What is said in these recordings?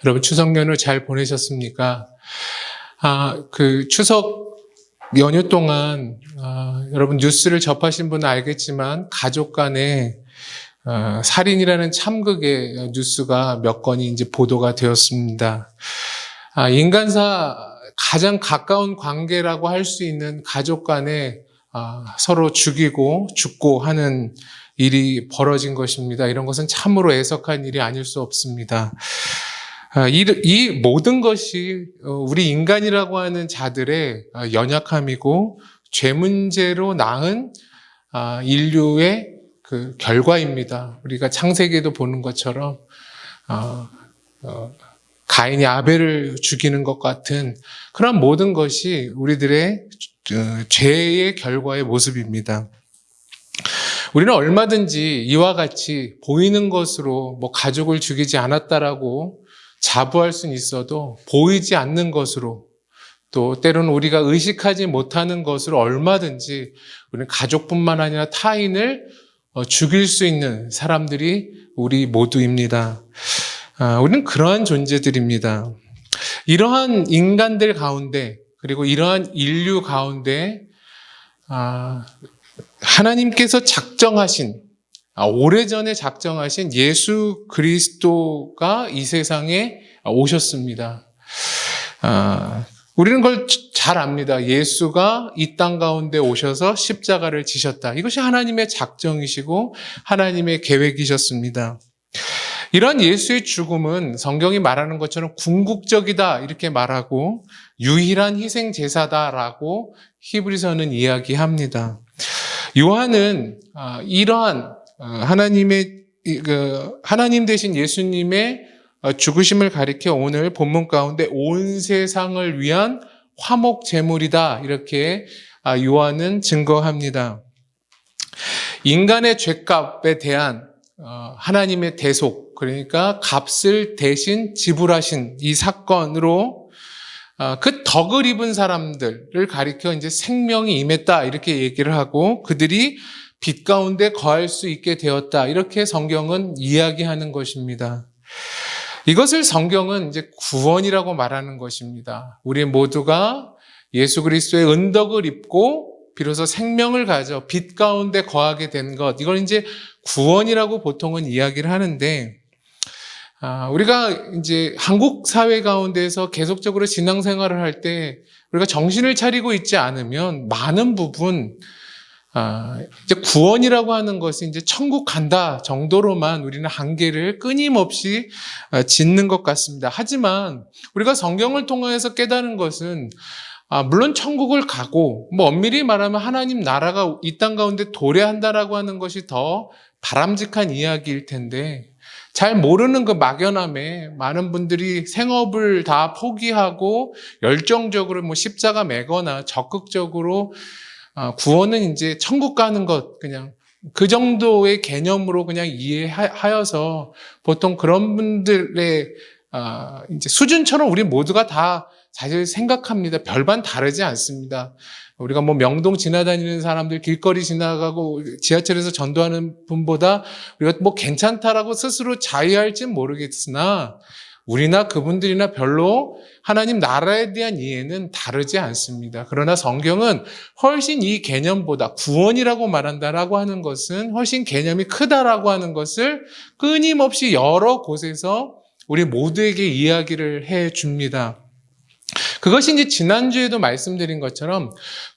여러분 추석 연휴 잘 보내셨습니까? 그 추석 연휴 동안 여러분 뉴스를 접하신 분은 알겠지만 가족 간에 살인이라는 참극의 뉴스가 몇 건이 이제 보도가 되었습니다. 인간사 가장 가까운 관계라고 할 수 있는 가족 간에 서로 죽이고 죽고 하는 일이 벌어진 것입니다. 이런 것은 참으로 애석한 일이 아닐 수 없습니다. 이 모든 것이 우리 인간이라고 하는 자들의 연약함이고 죄 문제로 낳은 인류의 그 결과입니다. 우리가 창세기에도 보는 것처럼 가인이 아벨을 죽이는 것 같은 그런 모든 것이 우리들의 죄의 결과의 모습입니다. 우리는 얼마든지 이와 같이 보이는 것으로 가족을 죽이지 않았다라고 자부할 수는 있어도 보이지 않는 것으로 또 때로는 우리가 의식하지 못하는 것으로 얼마든지 우리는 가족뿐만 아니라 타인을 죽일 수 있는 사람들이 우리 모두입니다. 우리는 그러한 존재들입니다. 이러한 인간들 가운데 그리고 이러한 인류 가운데 하나님께서 작정하신 오래전에 작정하신 예수 그리스도가 이 세상에 오셨습니다. 우리는 그걸 잘 압니다. 예수가 이 땅 가운데 오셔서 십자가를 지셨다. 이것이 하나님의 작정이시고 하나님의 계획이셨습니다. 이런 예수의 죽음은 성경이 말하는 것처럼 궁극적이다 이렇게 말하고 유일한 희생 제사다라고 히브리서는 이야기합니다. 요한은 이러한 하나님 되신 예수님의 죽으심을 가리켜 오늘 본문 가운데 온 세상을 위한 화목 제물이다 이렇게 요한은 증거합니다. 인간의 죄값에 대한 하나님의 대속, 그러니까 값을 대신 지불하신 이 사건으로 그 덕을 입은 사람들을 가리켜 이제 생명이 임했다 이렇게 얘기를 하고 그들이 빛 가운데 거할 수 있게 되었다 이렇게 성경은 이야기하는 것입니다. 이것을 성경은 이제 구원이라고 말하는 것입니다. 우리 모두가 예수 그리스도의 은덕을 입고 비로소 생명을 가져 빛 가운데 거하게 된 것, 이걸 이제 구원이라고 보통은 이야기를 하는데, 우리가 이제 한국 사회 가운데서 계속적으로 신앙생활을 할 때 우리가 정신을 차리고 있지 않으면 많은 부분 이제 구원이라고 하는 것이 이제 천국 간다 정도로만 우리는 한계를 끊임없이 짓는 것 같습니다. 하지만 우리가 성경을 통해서 깨달은 것은 물론 천국을 가고 엄밀히 말하면 하나님 나라가 이 땅 가운데 도래한다라고 하는 것이 더 바람직한 이야기일 텐데 잘 모르는 그 막연함에 많은 분들이 생업을 다 포기하고 열정적으로 십자가 매거나 적극적으로 구원은 이제 천국 가는 것 그냥 그 정도의 개념으로 그냥 이해하여서 보통 그런 분들의 이제 수준처럼 우리 모두가 다 사실 생각합니다. 별반 다르지 않습니다. 우리가 명동 지나다니는 사람들 길거리 지나가고 지하철에서 전도하는 분보다 우리가 괜찮다라고 스스로 자의할지는 모르겠으나 우리나 그분들이나 별로 하나님 나라에 대한 이해는 다르지 않습니다. 그러나 성경은 훨씬 이 개념보다 구원이라고 말한다라고 하는 것은 훨씬 개념이 크다라고 하는 것을 끊임없이 여러 곳에서 우리 모두에게 이야기를 해 줍니다. 그것이 이제 지난주에도 말씀드린 것처럼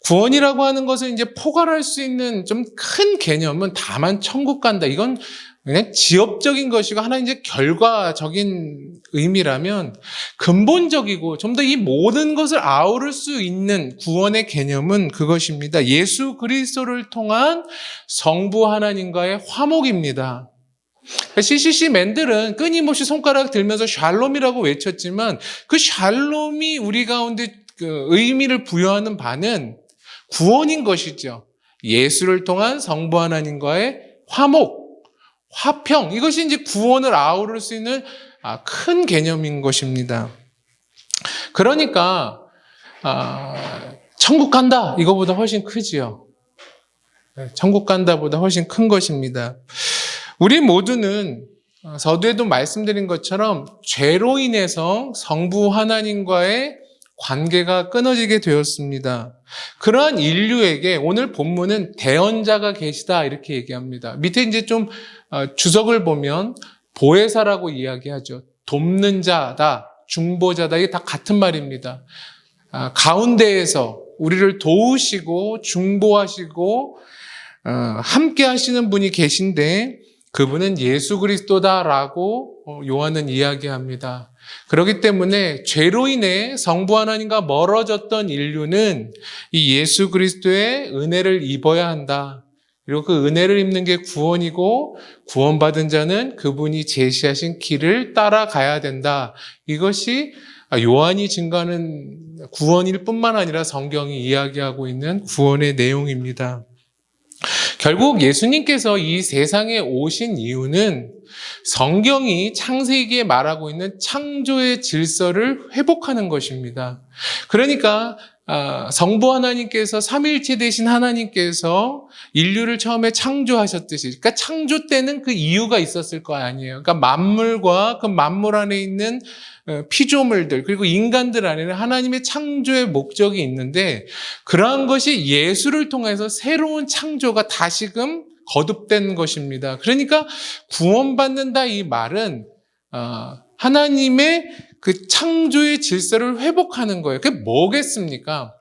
구원이라고 하는 것을 이제 포괄할 수 있는 좀 큰 개념은 다만 천국 간다. 이건 그냥 지엽적인 것이고 하나 이제 결과적인 의미라면 근본적이고 좀 더 이 모든 것을 아우를 수 있는 구원의 개념은 그것입니다. 예수 그리스도를 통한 성부 하나님과의 화목입니다. CCC맨들은 끊임없이 손가락 들면서 샬롬이라고 외쳤지만 그 샬롬이 우리 가운데 그 의미를 부여하는 바는 구원인 것이죠. 예수를 통한 성부 하나님과의 화목, 화평, 이것이 이제 구원을 아우를 수 있는 큰 개념인 것입니다. 그러니까 천국 간다 이거보다 훨씬 크지요. 천국 간다보다 훨씬 큰 것입니다. 우리 모두는 서두에도 말씀드린 것처럼 죄로 인해서 성부 하나님과의 관계가 끊어지게 되었습니다. 그러한 인류에게 오늘 본문은 대언자가 계시다 이렇게 얘기합니다. 밑에 이제 좀 주석을 보면 보혜사라고 이야기하죠. 돕는 자다, 중보자다, 이게 다 같은 말입니다. 가운데에서 우리를 도우시고 중보하시고 함께 하시는 분이 계신데 그분은 예수 그리스도다라고 요한은 이야기합니다. 그렇기 때문에 죄로 인해 성부 하나님과 멀어졌던 인류는 이 예수 그리스도의 은혜를 입어야 한다. 그리고 그 은혜를 입는 게 구원이고 구원받은 자는 그분이 제시하신 길을 따라가야 된다. 이것이 요한이 증거하는 구원일 뿐만 아니라 성경이 이야기하고 있는 구원의 내용입니다. 결국 예수님께서 이 세상에 오신 이유는 성경이 창세기에 말하고 있는 창조의 질서를 회복하는 것입니다. 그러니까 성부 하나님께서 삼위일체 되신 하나님께서 인류를 처음에 창조하셨듯이, 그러니까 창조 때는 그 이유가 있었을 거 아니에요. 그러니까 만물과 그 만물 안에 있는 피조물들 그리고 인간들 안에는 하나님의 창조의 목적이 있는데 그러한 것이 예수를 통해서 새로운 창조가 다시금 거듭된 것입니다. 그러니까 구원받는다 이 말은 하나님의 그 창조의 질서를 회복하는 거예요. 그게 뭐겠습니까?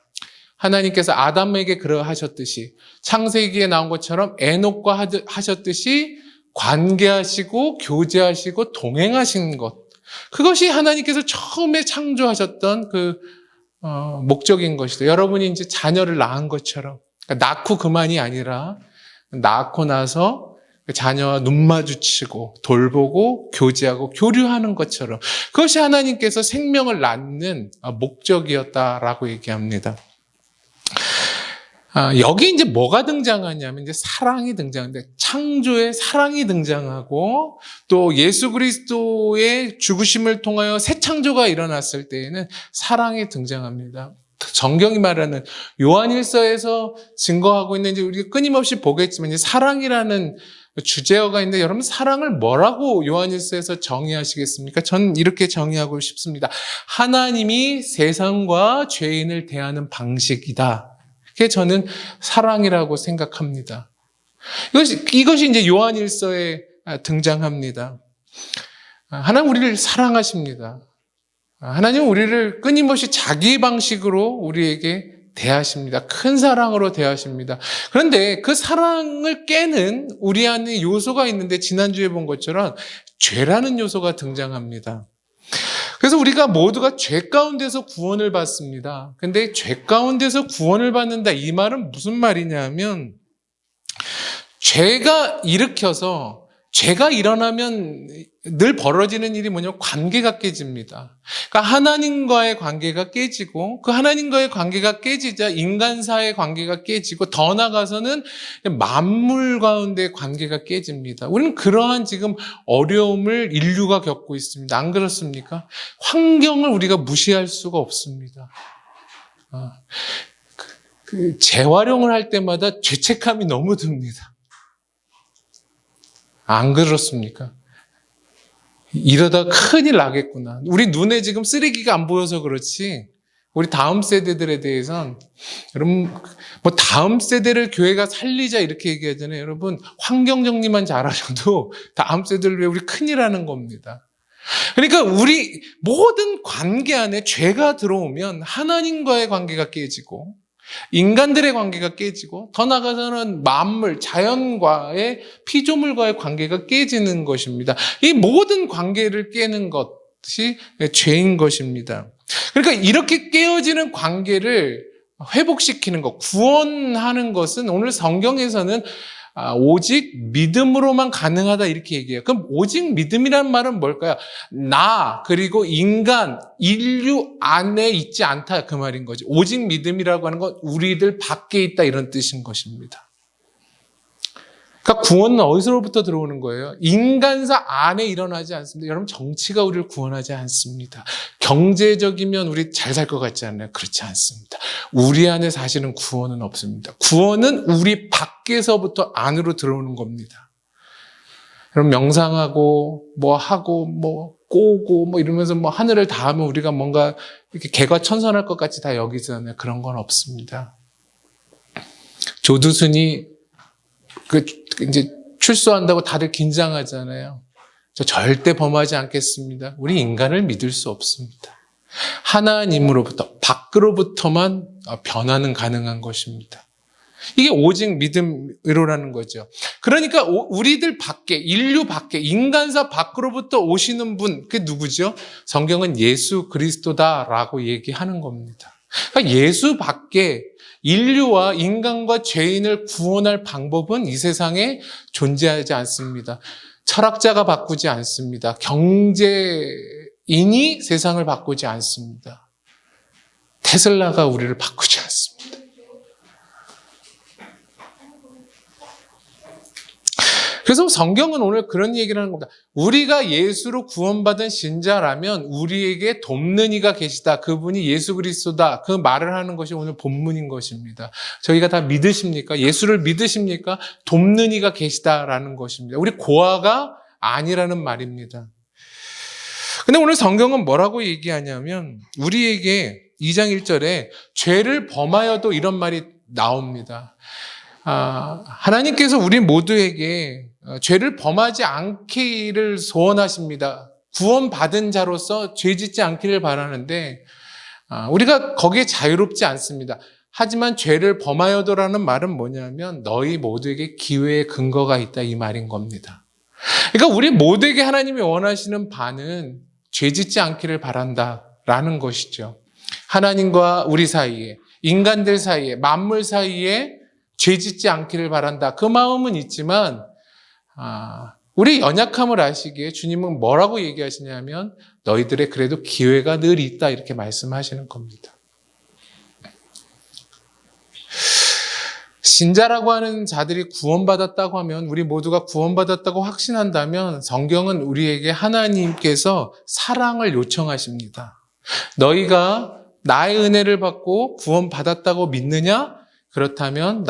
하나님께서 아담에게 그러하셨듯이 창세기에 나온 것처럼 에녹과 하셨듯이 관계하시고 교제하시고 동행하신 것. 그것이 하나님께서 처음에 창조하셨던 그 목적인 것이죠. 여러분이 이제 자녀를 낳은 것처럼 그러니까 낳고 그만이 아니라 낳고 나서 자녀와 눈 마주치고 돌보고 교제하고 교류하는 것처럼 그것이 하나님께서 생명을 낳는 목적이었다라고 얘기합니다. 여기 이제 뭐가 등장하냐면 이제 사랑이 등장하는데 창조의 사랑이 등장하고 또 예수 그리스도의 죽으심을 통하여 새 창조가 일어났을 때에는 사랑이 등장합니다. 성경이 말하는 요한일서에서 증거하고 있는 이제 우리가 끊임없이 보겠지만 이제 사랑이라는 주제어가 있는데 여러분 사랑을 뭐라고 요한일서에서 정의하시겠습니까? 저는 이렇게 정의하고 싶습니다. 하나님이 세상과 죄인을 대하는 방식이다. 그게 저는 사랑이라고 생각합니다. 이것이 이제 요한일서에 등장합니다. 하나님 우리를 사랑하십니다. 하나님 우리를 끊임없이 자기 방식으로 우리에게 대하십니다. 큰 사랑으로 대하십니다. 그런데 그 사랑을 깨는 우리 안에 요소가 있는데 지난주에 본 것처럼 죄라는 요소가 등장합니다. 그래서 우리가 모두가 죄 가운데서 구원을 받습니다. 근데 죄 가운데서 구원을 받는다 이 말은 무슨 말이냐면 죄가 일어나면 늘 벌어지는 일이 뭐냐면 관계가 깨집니다. 그러니까 하나님과의 관계가 깨지고 그 하나님과의 관계가 깨지자 인간사의 관계가 깨지고 더 나아가서는 만물 가운데 관계가 깨집니다. 우리는 그러한 지금 어려움을 인류가 겪고 있습니다. 안 그렇습니까? 환경을 우리가 무시할 수가 없습니다. 재활용을 할 때마다 죄책감이 너무 듭니다. 안 그렇습니까? 이러다 큰일 나겠구나. 우리 눈에 지금 쓰레기가 안 보여서 그렇지 우리 다음 세대들에 대해서는 여러분 뭐 다음 세대를 교회가 살리자 이렇게 얘기하잖아요. 여러분 환경 정리만 잘하셔도 다음 세대를 위해 우리 큰일 하는 겁니다. 그러니까 우리 모든 관계 안에 죄가 들어오면 하나님과의 관계가 깨지고 인간들의 관계가 깨지고 더 나아가서는 만물, 자연과의 피조물과의 관계가 깨지는 것입니다. 이 모든 관계를 깨는 것이 죄인 것입니다. 그러니까 이렇게 깨어지는 관계를 회복시키는 것, 구원하는 것은 오늘 성경에서는 오직 믿음으로만 가능하다 이렇게 얘기해요. 그럼 오직 믿음이란 말은 뭘까요? 나 그리고 인간, 인류 안에 있지 않다 그 말인 거지. 오직 믿음이라고 하는 건 우리들 밖에 있다 이런 뜻인 것입니다. 그러니까 구원은 어디서부터 들어오는 거예요? 인간사 안에 일어나지 않습니다. 여러분 정치가 우리를 구원하지 않습니다. 경제적이면 우리 잘 살 것 같지 않나요? 그렇지 않습니다. 우리 안에 사실은 구원은 없습니다. 구원은 우리 밖에서부터 안으로 들어오는 겁니다. 그럼 명상하고 뭐 하고 뭐 꼬고 뭐 이러면서 뭐 하늘을 닿으면 우리가 뭔가 이렇게 개과천선할 것 같이 다 여기잖아요. 그런 건 없습니다. 조두순이 이제 출소한다고 다들 긴장하잖아요. 저 절대 범하지 않겠습니다. 우리 인간을 믿을 수 없습니다. 하나님으로부터, 밖으로부터만 변화는 가능한 것입니다. 이게 오직 믿음으로라는 거죠. 그러니까 우리들 밖에, 인류 밖에, 인간사 밖으로부터 오시는 분, 그게 누구죠? 성경은 예수 그리스도다라고 얘기하는 겁니다. 그러니까 예수 밖에 인류와 인간과 죄인을 구원할 방법은 이 세상에 존재하지 않습니다. 철학자가 바꾸지 않습니다. 경제인이 세상을 바꾸지 않습니다. 테슬라가 우리를 바꾸지 않습니다. 그래서 성경은 오늘 그런 얘기를 하는 겁니다. 우리가 예수로 구원받은 신자라면 우리에게 돕는 이가 계시다. 그분이 예수 그리스도다. 그 말을 하는 것이 오늘 본문인 것입니다. 저희가 다 믿으십니까? 예수를 믿으십니까? 돕는 이가 계시다라는 것입니다. 우리 고아가 아니라는 말입니다. 근데 오늘 성경은 뭐라고 얘기하냐면 우리에게 2장 1절에 죄를 범하여도 이런 말이 나옵니다. 하나님께서 우리 모두에게 죄를 범하지 않기를 소원하십니다. 구원받은 자로서 죄 짓지 않기를 바라는데 우리가 거기에 자유롭지 않습니다. 하지만 죄를 범하여도라는 말은 뭐냐면 너희 모두에게 기회의 근거가 있다 이 말인 겁니다. 그러니까 우리 모두에게 하나님이 원하시는 바는 죄 짓지 않기를 바란다라는 것이죠. 하나님과 우리 사이에, 인간들 사이에, 만물 사이에 죄 짓지 않기를 바란다. 그 마음은 있지만 우리 연약함을 아시기에 주님은 뭐라고 얘기하시냐면 너희들의 그래도 기회가 늘 있다 이렇게 말씀하시는 겁니다. 신자라고 하는 자들이 구원받았다고 하면 우리 모두가 구원받았다고 확신한다면 성경은 우리에게 하나님께서 사랑을 요청하십니다. 너희가 나의 은혜를 받고 구원받았다고 믿느냐? 그렇다면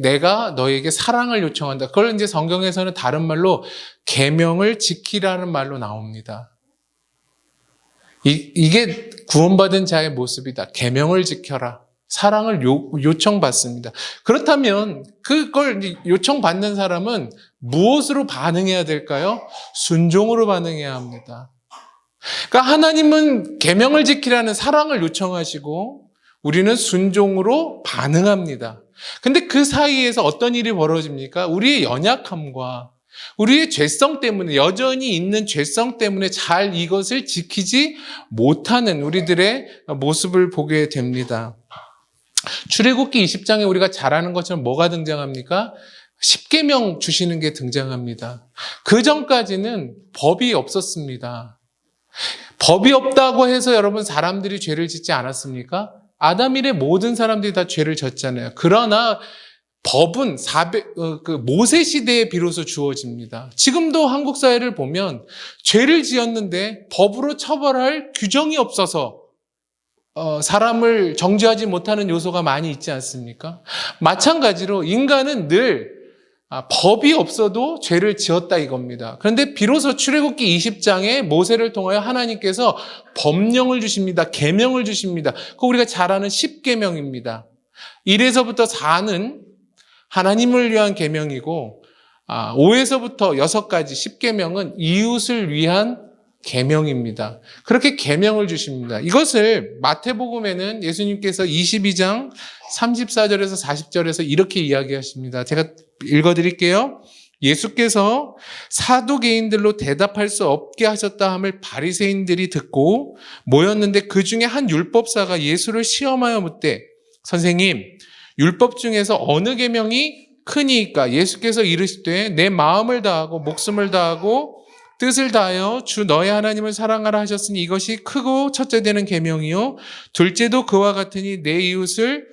내가 너에게 사랑을 요청한다. 그걸 이제 성경에서는 다른 말로 계명을 지키라는 말로 나옵니다. 이게 구원받은 자의 모습이다. 계명을 지켜라. 사랑을 요청받습니다. 그렇다면 그걸 요청받는 사람은 무엇으로 반응해야 될까요? 순종으로 반응해야 합니다. 그러니까 하나님은 계명을 지키라는 사랑을 요청하시고 우리는 순종으로 반응합니다. 근데 그 사이에서 어떤 일이 벌어집니까? 우리의 연약함과 우리의 죄성 때문에, 여전히 있는 죄성 때문에 잘 이것을 지키지 못하는 우리들의 모습을 보게 됩니다. 출애굽기 20장에 우리가 잘 아는 것처럼 뭐가 등장합니까? 10계명 주시는 게 등장합니다. 그 전까지는 법이 없었습니다. 법이 없다고 해서 여러분 사람들이 죄를 짓지 않았습니까? 아담 이래 모든 사람들이 다 죄를 졌잖아요. 그러나 법은 모세 시대에 비로소 주어집니다. 지금도 한국 사회를 보면 죄를 지었는데 법으로 처벌할 규정이 없어서 사람을 정죄하지 못하는 요소가 많이 있지 않습니까? 마찬가지로 인간은 늘 법이 없어도 죄를 지었다 이겁니다. 그런데 비로소 출애굽기 20장에 모세를 통하여 하나님께서 법령을 주십니다. 계명을 주십니다. 그거 우리가 잘 아는 10계명입니다. 1에서부터 4는 하나님을 위한 계명이고 5에서부터 6까지 10계명은 이웃을 위한 계명입니다. 그렇게 계명을 주십니다. 이것을 마태복음에는 예수님께서 22장 34절에서 40절에서 이렇게 이야기하십니다. 제가 읽어드릴게요. 예수께서 사두개인들로 대답할 수 없게 하셨다 함을 바리새인들이 듣고 모였는데 그 중에 한 율법사가 예수를 시험하여 묻되 선생님, 율법 중에서 어느 계명이 크니이까? 예수께서 이르시되 내 마음을 다하고 목숨을 다하고 뜻을 다하여 주 너의 하나님을 사랑하라 하셨으니 이것이 크고 첫째 되는 계명이요 둘째도 그와 같으니 내 이웃을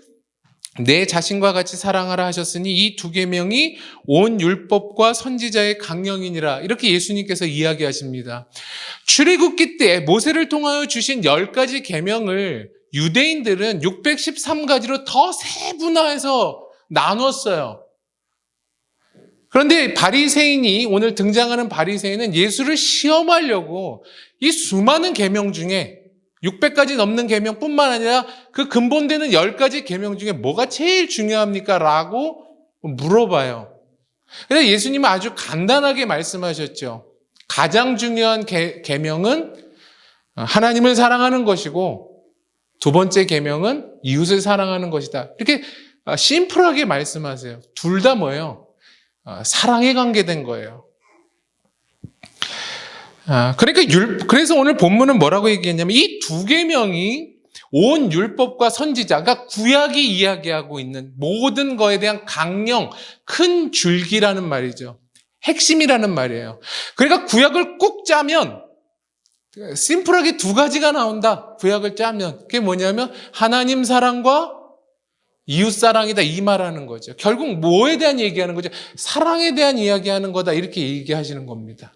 내 자신과 같이 사랑하라 하셨으니 이 두 계명이 온 율법과 선지자의 강령이니라. 이렇게 예수님께서 이야기하십니다. 출애굽기 때 모세를 통하여 주신 10가지 계명을 유대인들은 613가지로 더 세분화해서 나눴어요. 그런데 바리새인이 오늘 등장하는 바리새인은 예수를 시험하려고 이 수많은 계명 중에 600가지 넘는 계명뿐만 아니라 그 근본되는 10가지 계명 중에 뭐가 제일 중요합니까? 라고 물어봐요. 그래서 예수님은 아주 간단하게 말씀하셨죠. 가장 중요한 계명은 하나님을 사랑하는 것이고 두 번째 계명은 이웃을 사랑하는 것이다. 이렇게 심플하게 말씀하세요. 둘 다 뭐예요? 사랑에 관계된 거예요. 그러니까 그래서 오늘 본문은 뭐라고 얘기했냐면 이 두 계명이 온 율법과 선지자, 그러니까 구약이 이야기하고 있는 모든 거에 대한 강령, 큰 줄기라는 말이죠. 핵심이라는 말이에요. 그러니까 구약을 꾹 짜면 심플하게 두 가지가 나온다. 구약을 짜면 그게 뭐냐면 하나님 사랑과 이웃 사랑이다 이 말하는 거죠. 결국 뭐에 대한 얘기하는 거죠? 사랑에 대한 이야기하는 거다 이렇게 얘기하시는 겁니다.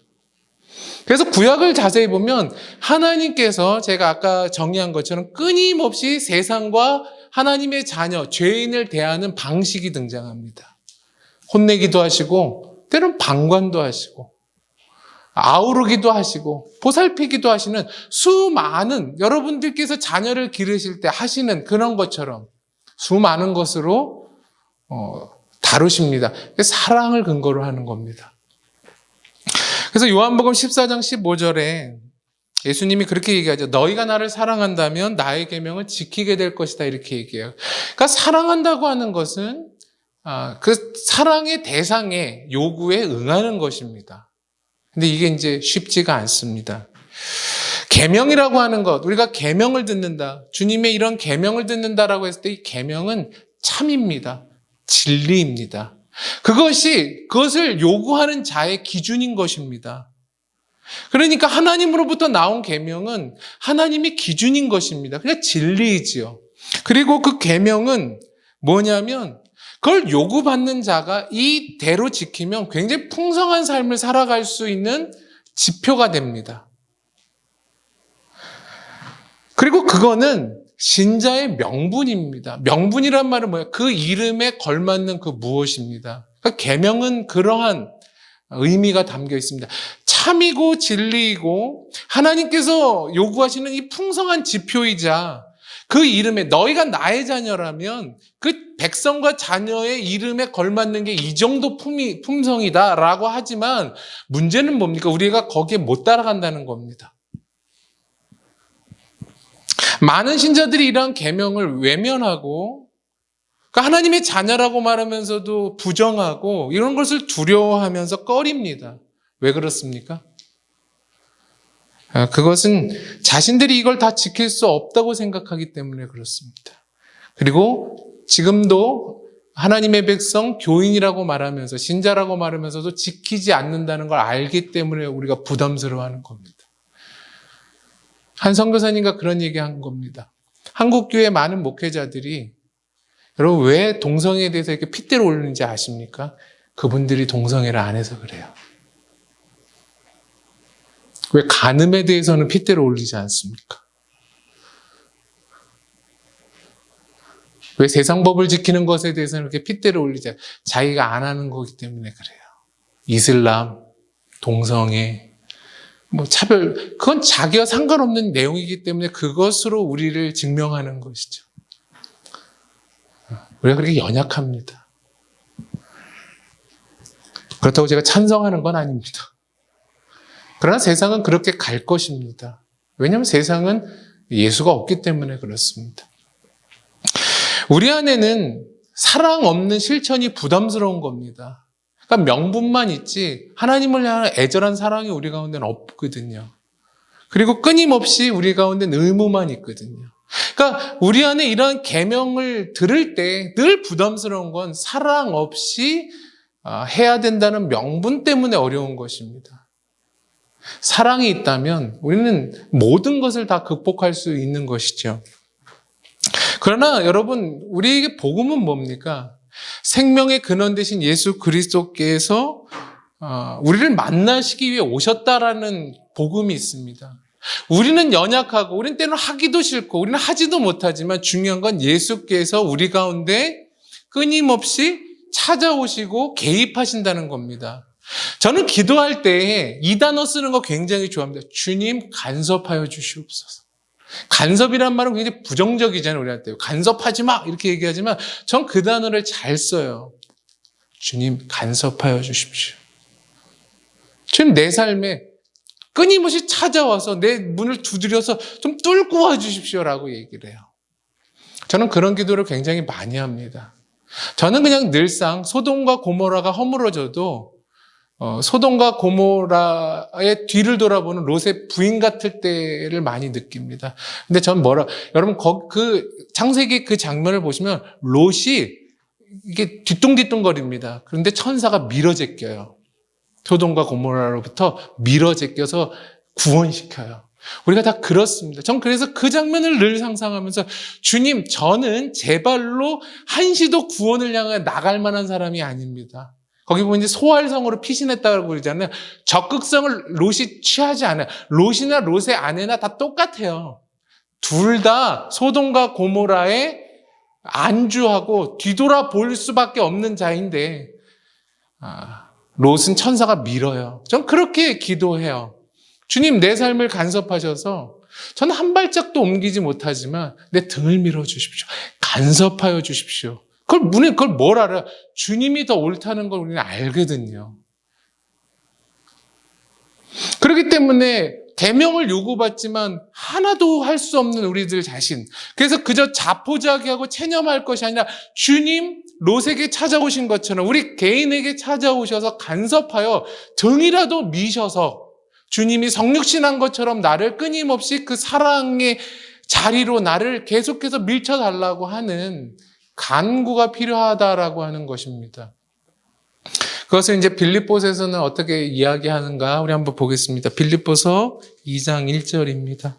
그래서 구약을 자세히 보면 하나님께서 제가 아까 정리한 것처럼 끊임없이 세상과 하나님의 자녀, 죄인을 대하는 방식이 등장합니다. 혼내기도 하시고 때로는 방관도 하시고 아우르기도 하시고 보살피기도 하시는 수많은 여러분들께서 자녀를 기르실 때 하시는 그런 것처럼 수많은 것으로 다루십니다. 사랑을 근거로 하는 겁니다. 그래서 요한복음 14장 15절에 예수님이 그렇게 얘기하죠. 너희가 나를 사랑한다면 나의 계명을 지키게 될 것이다 이렇게 얘기해요. 그러니까 사랑한다고 하는 것은 그 사랑의 대상의 요구에 응하는 것입니다. 근데 이게 이제 쉽지가 않습니다. 계명이라고 하는 것, 우리가 계명을 듣는다. 주님의 이런 계명을 듣는다라고 했을 때 이 계명은 참입니다. 진리입니다. 그것을 요구하는 자의 기준인 것입니다. 그러니까 하나님으로부터 나온 계명은 하나님의 기준인 것입니다. 그냥 진리이지요. 그리고 그 계명은 뭐냐면 그걸 요구받는 자가 이대로 지키면 굉장히 풍성한 삶을 살아갈 수 있는 지표가 됩니다. 그리고 그거는 신자의 명분입니다. 명분이란 말은 뭐예요? 그 이름에 걸맞는 그 무엇입니다. 그러니까 계명은 그러한 의미가 담겨 있습니다. 참이고 진리이고 하나님께서 요구하시는 이 풍성한 지표이자 그 이름에 너희가 나의 자녀라면 그 백성과 자녀의 이름에 걸맞는 게 이 정도 품성이다라고 하지만 문제는 뭡니까? 우리가 거기에 못 따라간다는 겁니다. 많은 신자들이 이러한 계명을 외면하고 그러니까 하나님의 자녀라고 말하면서도 부정하고 이런 것을 두려워하면서 꺼립니다. 왜 그렇습니까? 그것은 자신들이 이걸 다 지킬 수 없다고 생각하기 때문에 그렇습니다. 그리고 지금도 하나님의 백성, 교인이라고 말하면서 신자라고 말하면서도 지키지 않는다는 걸 알기 때문에 우리가 부담스러워하는 겁니다. 한 선교사님과 그런 얘기한 겁니다. 한국교회 많은 목회자들이 여러분 왜 동성애에 대해서 이렇게 핏대를 올리는지 아십니까? 그분들이 동성애를 안 해서 그래요. 왜 간음에 대해서는 핏대를 올리지 않습니까? 왜 세상법을 지키는 것에 대해서는 이렇게 핏대를 올리지 않아요? 자기가 안 하는 거기 때문에 그래요. 이슬람, 동성애, 차별, 그건 자기와 상관없는 내용이기 때문에 그것으로 우리를 증명하는 것이죠. 우리가 그렇게 연약합니다. 그렇다고 제가 찬성하는 건 아닙니다. 그러나 세상은 그렇게 갈 것입니다. 왜냐하면 세상은 예수가 없기 때문에 그렇습니다. 우리 안에는 사랑 없는 실천이 부담스러운 겁니다. 그러니까 명분만 있지 하나님을 향한 애절한 사랑이 우리 가운데는 없거든요. 그리고 끊임없이 우리 가운데는 의무만 있거든요. 그러니까 우리 안에 이러한 계명을 들을 때 늘 부담스러운 건 사랑 없이 해야 된다는 명분 때문에 어려운 것입니다. 사랑이 있다면 우리는 모든 것을 다 극복할 수 있는 것이죠. 그러나 여러분, 우리에게 복음은 뭡니까? 생명의 근원 되신 예수 그리스도께서 우리를 만나시기 위해 오셨다라는 복음이 있습니다. 우리는 연약하고 우리는 때로는 하기도 싫고 우리는 하지도 못하지만 중요한 건 예수께서 우리 가운데 끊임없이 찾아오시고 개입하신다는 겁니다. 저는 기도할 때 이 단어 쓰는 거 굉장히 좋아합니다. 주님 간섭하여 주시옵소서. 간섭이란 말은 굉장히 부정적이잖아요, 우리한테. 간섭하지 마! 이렇게 얘기하지만 전 그 단어를 잘 써요. 주님 간섭하여 주십시오. 주님 내 삶에 끊임없이 찾아와서 내 문을 두드려서 좀 뚫고 와 주십시오라고 얘기를 해요. 저는 그런 기도를 굉장히 많이 합니다. 저는 그냥 늘상 소돔과 고모라가 허물어져도 소돔과 고모라의 뒤를 돌아보는 롯의 부인 같을 때를 많이 느낍니다. 근데 전 여러분 그 창세기 그 장면을 보시면 롯이 이게 뒤뚱뒤뚱거립니다. 그런데 천사가 밀어제껴요. 소돔과 고모라로부터 밀어제껴서 구원시켜요. 우리가 다 그렇습니다. 전 그래서 그 장면을 늘 상상하면서 주님, 저는 제 발로 한시도 구원을 향해 나갈 만한 사람이 아닙니다. 거기 보면 이제 소활성으로 피신했다고 그러잖아요. 적극성을 롯이 취하지 않아요. 롯이나 롯의 아내나 다 똑같아요. 둘 다 소돔과 고모라에 안주하고 뒤돌아볼 수밖에 없는 자인데 롯은 천사가 밀어요. 전 그렇게 기도해요. 주님, 내 삶을 간섭하셔서 저는 한 발짝도 옮기지 못하지만 내 등을 밀어주십시오. 간섭하여 주십시오. 그걸 뭘 알아요? 주님이 더 옳다는 걸 우리는 알거든요. 그렇기 때문에 계명을 요구받지만 하나도 할 수 없는 우리들 자신. 그래서 그저 자포자기하고 체념할 것이 아니라 주님, 롯에게 찾아오신 것처럼 우리 개인에게 찾아오셔서 간섭하여 등이라도 미셔서 주님이 성육신한 것처럼 나를 끊임없이 그 사랑의 자리로 나를 계속해서 밀쳐달라고 하는 간구가 필요하다라고 하는 것입니다. 그것을 이제 빌립보서에서는 어떻게 이야기하는가 우리 한번 보겠습니다. 빌립보서 2장 1절입니다.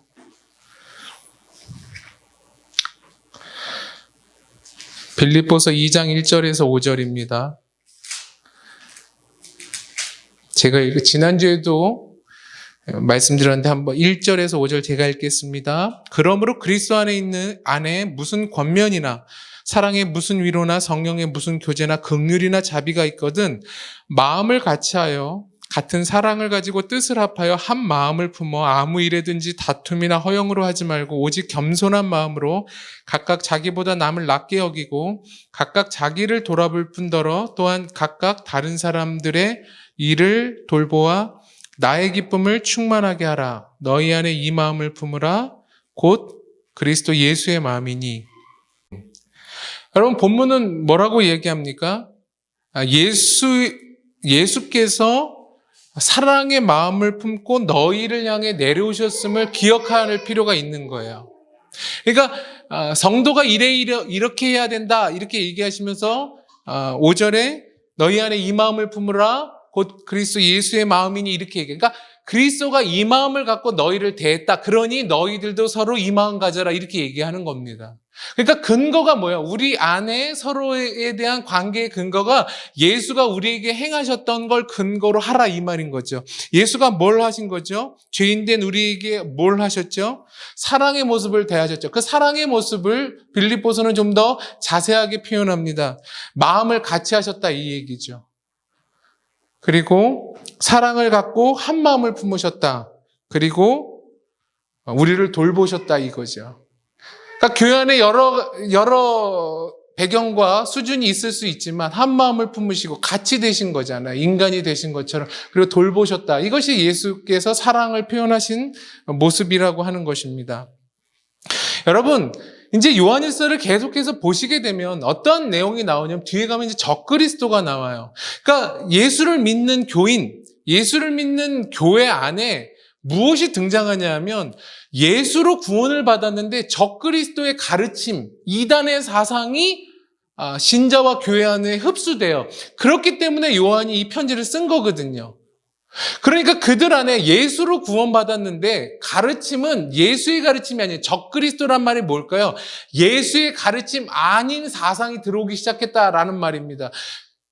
빌립보서 2장 1절에서 5절입니다. 제가 지난주에도 말씀드렸는데 한번 1절에서 5절 제가 읽겠습니다. 그러므로 그리스도 안에 무슨 권면이나 사랑의 무슨 위로나 성령의 무슨 교제나 긍휼이나 자비가 있거든 마음을 같이하여 같은 사랑을 가지고 뜻을 합하여 한 마음을 품어 아무 일에든지 다툼이나 허영으로 하지 말고 오직 겸손한 마음으로 각각 자기보다 남을 낮게 여기고 각각 자기를 돌아볼 뿐더러 또한 각각 다른 사람들의 일을 돌보아 나의 기쁨을 충만하게 하라. 너희 안에 이 마음을 품으라. 곧 그리스도 예수의 마음이니. 여러분 본문은 뭐라고 얘기합니까? 예수께서 사랑의 마음을 품고 너희를 향해 내려오셨음을 기억할 필요가 있는 거예요. 그러니까 성도가 이렇게 해야 된다 이렇게 얘기하시면서 5절에 너희 안에 이 마음을 품으라 곧 그리스도 예수의 마음이니 이렇게 얘기해요. 그러니까 그리스도가 이 마음을 갖고 너희를 대했다. 그러니 너희들도 서로 이 마음 가져라 이렇게 얘기하는 겁니다. 그러니까 근거가 뭐예요? 우리 안에 서로에 대한 관계의 근거가 예수가 우리에게 행하셨던 걸 근거로 하라 이 말인 거죠. 예수가 뭘 하신 거죠? 죄인된 우리에게 뭘 하셨죠? 사랑의 모습을 대하셨죠. 그 사랑의 모습을 빌립보서는 좀 더 자세하게 표현합니다. 마음을 같이 하셨다 이 얘기죠. 그리고 사랑을 갖고 한 마음을 품으셨다. 그리고 우리를 돌보셨다 이거죠. 그러니까 교회 안에 여러 배경과 수준이 있을 수 있지만 한 마음을 품으시고 같이 되신 거잖아요. 인간이 되신 것처럼. 그리고 돌보셨다. 이것이 예수께서 사랑을 표현하신 모습이라고 하는 것입니다. 여러분, 이제 요한일서를 계속해서 보시게 되면 어떤 내용이 나오냐면 뒤에 가면 이제 적그리스도가 나와요. 그러니까 예수를 믿는 교인, 예수를 믿는 교회 안에 무엇이 등장하냐 하면 예수로 구원을 받았는데 적그리스도의 가르침, 이단의 사상이 신자와 교회 안에 흡수돼요. 그렇기 때문에 요한이 이 편지를 쓴 거거든요. 그러니까 그들 안에 예수로 구원받았는데 가르침은 예수의 가르침이 아니에요. 적그리스도란 말이 뭘까요? 예수의 가르침 아닌 사상이 들어오기 시작했다라는 말입니다.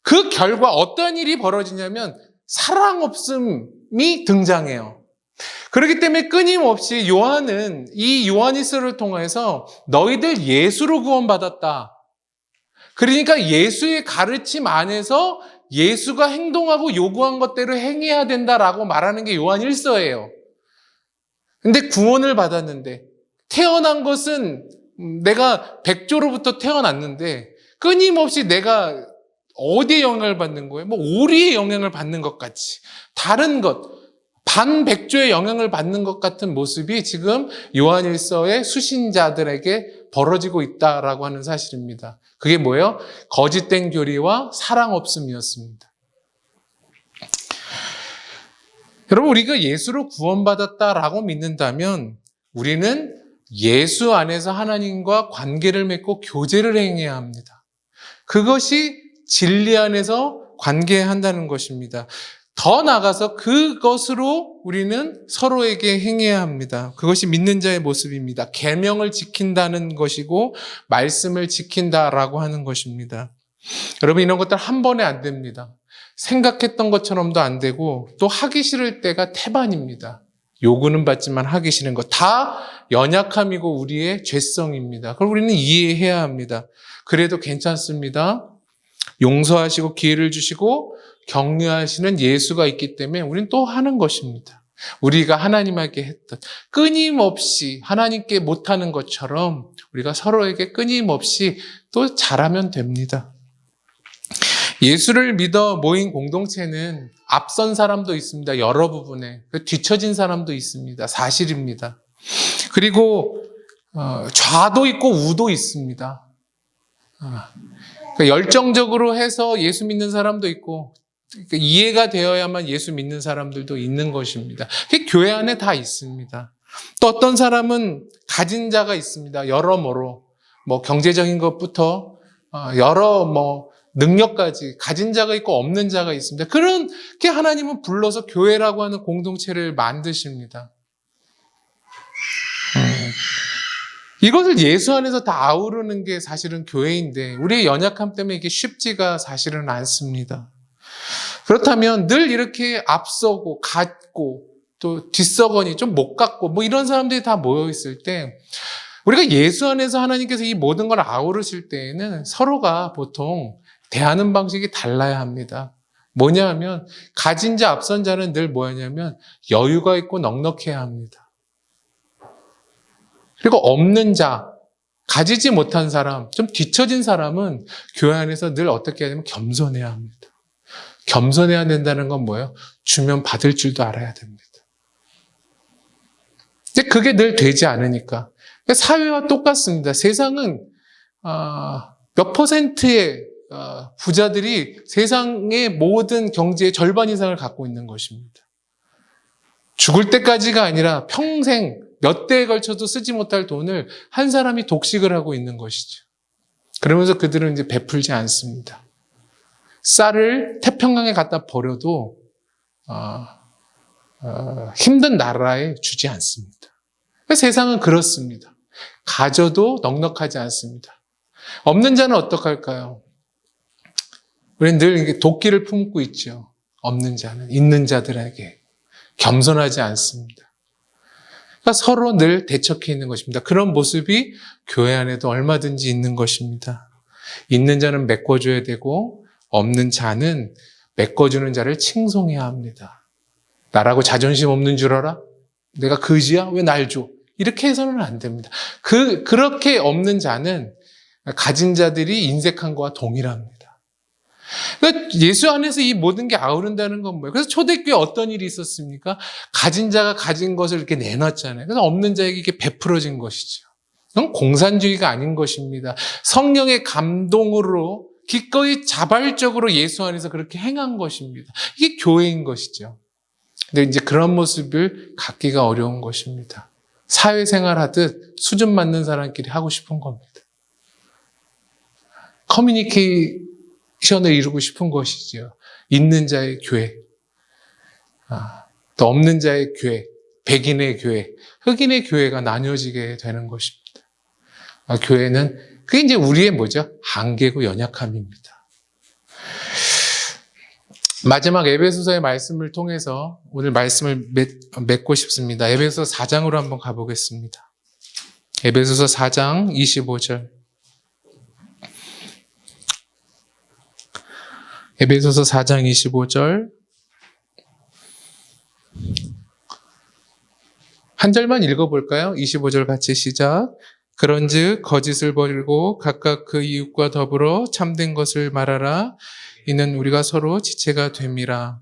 그 결과 어떤 일이 벌어지냐면 사랑 없음이 등장해요. 그렇기 때문에 끊임없이 요한은 이 요한일서를 통해서 너희들 예수로 구원받았다. 그러니까 예수의 가르침 안에서 예수가 행동하고 요구한 것대로 행해야 된다라고 말하는 게 요한 1서예요. 근데 구원을 받았는데, 태어난 것은 내가 백조로부터 태어났는데 끊임없이 내가 어디에 영향을 받는 거예요? 뭐 오리의 영향을 받는 것 같이, 다른 것, 반백조의 영향을 받는 것 같은 모습이 지금 요한 1서의 수신자들에게 벌어지고 있다라고 하는 사실입니다. 그게 뭐예요? 거짓된 교리와 사랑 없음이었습니다. 여러분, 우리가 예수로 구원받았다라고 믿는다면 우리는 예수 안에서 하나님과 관계를 맺고 교제를 행해야 합니다. 그것이 진리 안에서 관계한다는 것입니다. 더 나아가서 그것으로 우리는 서로에게 행해야 합니다. 그것이 믿는 자의 모습입니다. 계명을 지킨다는 것이고 말씀을 지킨다라고 하는 것입니다. 여러분, 이런 것들 한 번에 안 됩니다. 생각했던 것처럼도 안 되고 또 하기 싫을 때가 태반입니다. 요구는 받지만 하기 싫은 것 다 연약함이고 우리의 죄성입니다. 그걸 우리는 이해해야 합니다. 그래도 괜찮습니다. 용서하시고 기회를 주시고 격려하시는 예수가 있기 때문에 우리는 또 하는 것입니다. 우리가 하나님에게 했던 끊임없이 하나님께 못하는 것처럼 우리가 서로에게 끊임없이 또 잘하면 됩니다. 예수를 믿어 모인 공동체는 앞선 사람도 있습니다. 여러 부분에. 뒤처진 사람도 있습니다. 사실입니다. 그리고 좌도 있고 우도 있습니다. 그러니까 열정적으로 해서 예수 믿는 사람도 있고 그러니까 이해가 되어야만 예수 믿는 사람들도 있는 것입니다. 그게 교회 안에 다 있습니다. 또 어떤 사람은 가진 자가 있습니다. 여러모로 뭐 경제적인 것부터 여러 능력까지 가진 자가 있고 없는 자가 있습니다. 그렇게 하나님은 불러서 교회라고 하는 공동체를 만드십니다. 이것을 예수 안에서 다 아우르는 게 사실은 교회인데 우리의 연약함 때문에 이게 쉽지가 사실은 않습니다. 그렇다면 늘 이렇게 앞서고 갖고 또 뒷서거니 좀 못 갖고 뭐 이런 사람들이 다 모여 있을 때 우리가 예수 안에서 하나님께서 이 모든 걸 아우르실 때에는 서로가 보통 대하는 방식이 달라야 합니다. 뭐냐 하면 가진 자 앞선 자는 늘 뭐냐면 여유가 있고 넉넉해야 합니다. 그리고 없는 자, 가지지 못한 사람, 좀 뒤처진 사람은 교회 안에서 늘 어떻게 해야 되면 겸손해야 합니다. 겸손해야 된다는 건 뭐예요? 주면 받을 줄도 알아야 됩니다. 근데 그게 늘 되지 않으니까. 사회와 똑같습니다. 세상은 몇 퍼센트의 부자들이 세상의 모든 경제의 절반 이상을 갖고 있는 것입니다. 죽을 때까지가 아니라 평생 몇 대에 걸쳐도 쓰지 못할 돈을 한 사람이 독식을 하고 있는 것이죠. 그러면서 그들은 이제 베풀지 않습니다. 쌀을 태평양에 갖다 버려도 힘든 나라에 주지 않습니다. 세상은 그렇습니다. 가져도 넉넉하지 않습니다. 없는 자는 어떡할까요? 우리는 늘 도끼를 품고 있죠. 없는 자는 있는 자들에게 겸손하지 않습니다. 그러니까 서로 늘 대척해 있는 것입니다. 그런 모습이 교회 안에도 얼마든지 있는 것입니다. 있는 자는 메꿔줘야 되고 없는 자는 메꿔주는 자를 칭송해야 합니다. 나라고 자존심 없는 줄 알아? 내가 그지야? 왜 날 줘? 이렇게 해서는 안 됩니다. 그렇게 없는 자는 가진 자들이 인색한 것과 동일합니다. 그러니까 예수 안에서 이 모든 게 아우른다는 건 뭐예요? 그래서 초대교회 어떤 일이 있었습니까? 가진 자가 가진 것을 이렇게 내놨잖아요. 그래서 없는 자에게 이게 베풀어진 것이죠. 그건 공산주의가 아닌 것입니다. 성령의 감동으로 기꺼이 자발적으로 예수 안에서 그렇게 행한 것입니다. 이게 교회인 것이죠. 근데 이제 그런 모습을 갖기가 어려운 것입니다. 사회생활 하듯 수준 맞는 사람끼리 하고 싶은 겁니다. 커뮤니케이션을 이루고 싶은 것이죠. 있는 자의 교회, 또 없는 자의 교회, 백인의 교회, 흑인의 교회가 나뉘어지게 되는 것입니다. 교회는 그게 이제 우리의 뭐죠? 한계고 연약함입니다. 마지막 에베소서의 말씀을 통해서 오늘 말씀을 맺고 싶습니다. 에베소서 4장으로 한번 가보겠습니다. 에베소서 4장 25절. 에베소서 4장 25절. 한 절만 읽어볼까요? 25절 같이 시작. 그런즉 거짓을 버리고 각각 그 이웃과 더불어 참된 것을 말하라. 이는 우리가 서로 지체가 됨이라.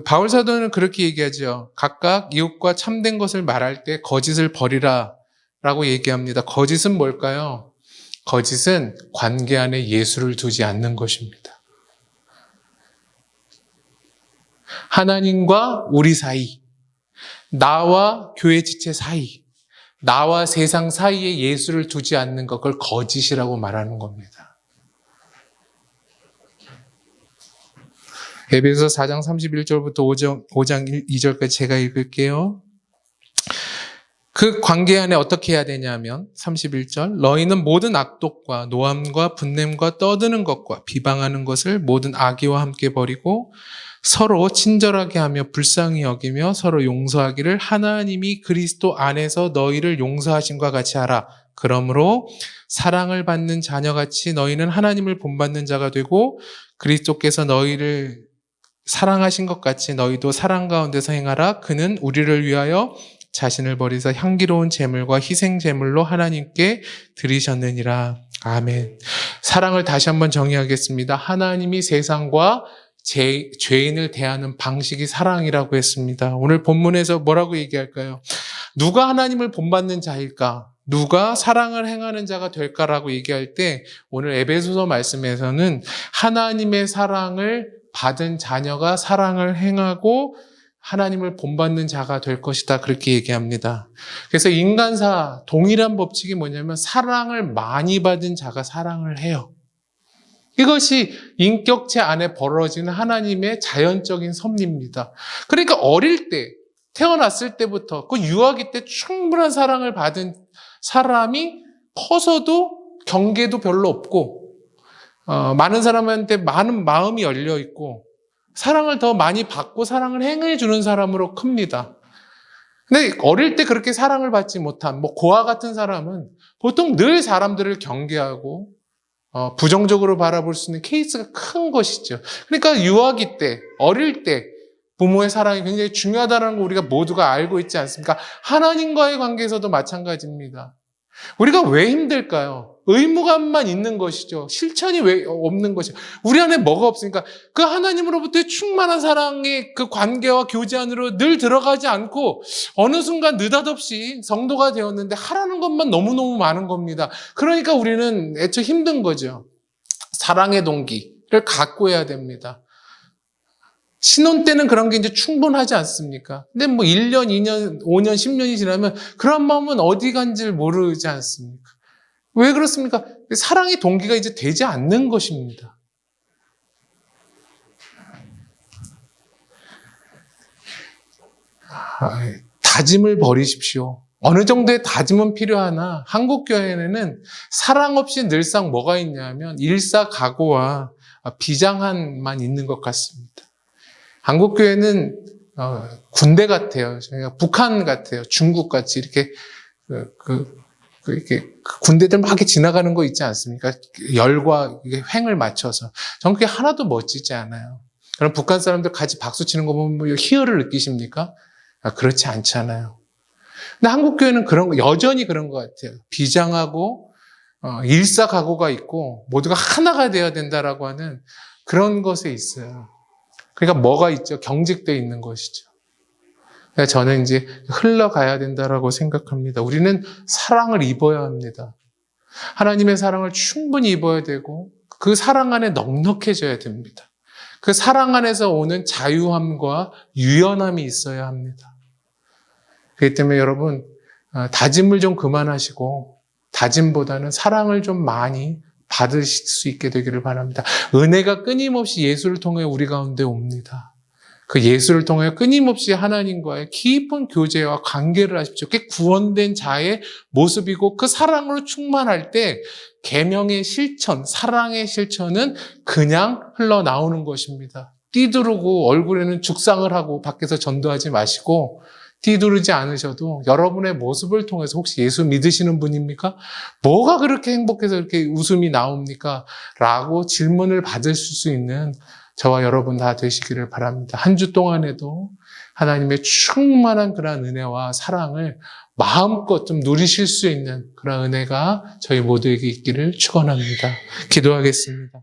바울 사도는 그렇게 얘기하죠. 각각 이웃과 참된 것을 말할 때 거짓을 버리라 라고 얘기합니다. 거짓은 뭘까요? 거짓은 관계 안에 예수를 두지 않는 것입니다. 하나님과 우리 사이, 나와 교회 지체 사이, 나와 세상 사이에 예수를 두지 않는 것, 그걸 거짓이라고 말하는 겁니다. 에베소서 4장 31절부터 5장 2절까지 제가 읽을게요. 그 관계 안에 어떻게 해야 되냐면 31절 너희는 모든 악독과 노함과 분냄과 떠드는 것과 비방하는 것을 모든 악의와 함께 버리고 서로 친절하게 하며 불쌍히 여기며 서로 용서하기를 하나님이 그리스도 안에서 너희를 용서하신과 같이 하라. 그러므로 사랑을 받는 자녀같이 너희는 하나님을 본받는 자가 되고 그리스도께서 너희를 사랑하신 것 같이 너희도 사랑 가운데서 행하라. 그는 우리를 위하여 자신을 버리사 향기로운 제물과 희생 제물로 하나님께 드리셨느니라. 아멘. 사랑을 다시 한번 정의하겠습니다. 하나님이 세상과 죄인을 대하는 방식이 사랑이라고 했습니다. 오늘 본문에서 뭐라고 얘기할까요? 누가 하나님을 본받는 자일까? 누가 사랑을 행하는 자가 될까라고 얘기할 때 오늘 에베소서 말씀에서는 하나님의 사랑을 받은 자녀가 사랑을 행하고 하나님을 본받는 자가 될 것이다. 그렇게 얘기합니다. 그래서 인간사 동일한 법칙이 뭐냐면 사랑을 많이 받은 자가 사랑을 해요. 이것이 인격체 안에 벌어지는 하나님의 자연적인 섭리입니다. 그러니까 어릴 때, 태어났을 때부터 그 유아기 때 충분한 사랑을 받은 사람이 커서도 경계도 별로 없고 많은 사람한테 많은 마음이 열려 있고 사랑을 더 많이 받고 사랑을 행해 주는 사람으로 큽니다. 근데 어릴 때 그렇게 사랑을 받지 못한 고아 같은 사람은 보통 늘 사람들을 경계하고 부정적으로 바라볼 수 있는 케이스가 큰 것이죠. 그러니까 유아기 때, 어릴 때 부모의 사랑이 굉장히 중요하다는 거 우리가 모두가 알고 있지 않습니까? 하나님과의 관계에서도 마찬가지입니다. 우리가 왜 힘들까요? 의무감만 있는 것이죠. 실천이 왜 없는 것이죠. 우리 안에 뭐가 없으니까 그 하나님으로부터의 충만한 사랑의 그 관계와 교제 안으로 늘 들어가지 않고 어느 순간 느닷없이 성도가 되었는데 하라는 것만 너무너무 많은 겁니다. 그러니까 우리는 애초에 힘든 거죠. 사랑의 동기를 갖고 해야 됩니다. 신혼 때는 그런 게 이제 충분하지 않습니까? 근데 1년, 2년, 5년, 10년이 지나면 그런 마음은 어디 간지를 모르지 않습니까? 왜 그렇습니까? 사랑의 동기가 이제 되지 않는 것입니다. 다짐을 버리십시오. 어느 정도의 다짐은 필요하나 한국교회에는 사랑 없이 늘상 뭐가 있냐면 일사각오와 비장함만 있는 것 같습니다. 한국교회는 군대 같아요. 저희가 북한 같아요. 중국 같이 이렇게 이렇게 군대들 막 이렇게 지나가는 거 있지 않습니까? 열과 횡을 맞춰서. 저는 그게 하나도 멋지지 않아요. 그럼 북한 사람들 같이 박수 치는 거 보면 희열을 느끼십니까? 그렇지 않잖아요. 근데 한국교회는 여전히 그런 것 같아요. 비장하고 일사각오가 있고 모두가 하나가 되어야 된다라고 하는 그런 것에 있어요. 그러니까 뭐가 있죠? 경직되어 있는 것이죠. 그래서 저는 이제 흘러가야 된다라고 생각합니다. 우리는 사랑을 입어야 합니다. 하나님의 사랑을 충분히 입어야 되고 그 사랑 안에 넉넉해져야 됩니다. 그 사랑 안에서 오는 자유함과 유연함이 있어야 합니다. 그렇기 때문에 여러분 다짐을 좀 그만하시고 다짐보다는 사랑을 좀 많이 받으실 수 있게 되기를 바랍니다. 은혜가 끊임없이 예수를 통해 우리 가운데 옵니다. 그 예수를 통해 끊임없이 하나님과의 깊은 교제와 관계를 하십시오. 그게 구원된 자의 모습이고 그 사랑으로 충만할 때 계명의 실천, 사랑의 실천은 그냥 흘러나오는 것입니다. 띠두르고 얼굴에는 죽상을 하고 밖에서 전도하지 마시고 뒤두르지 않으셔도 여러분의 모습을 통해서 혹시 예수 믿으시는 분입니까? 뭐가 그렇게 행복해서 이렇게 웃음이 나옵니까? 라고 질문을 받으실 수 있는 저와 여러분 다 되시기를 바랍니다. 한 주 동안에도 하나님의 충만한 그런 은혜와 사랑을 마음껏 좀 누리실 수 있는 그런 은혜가 저희 모두에게 있기를 축원합니다. 기도하겠습니다.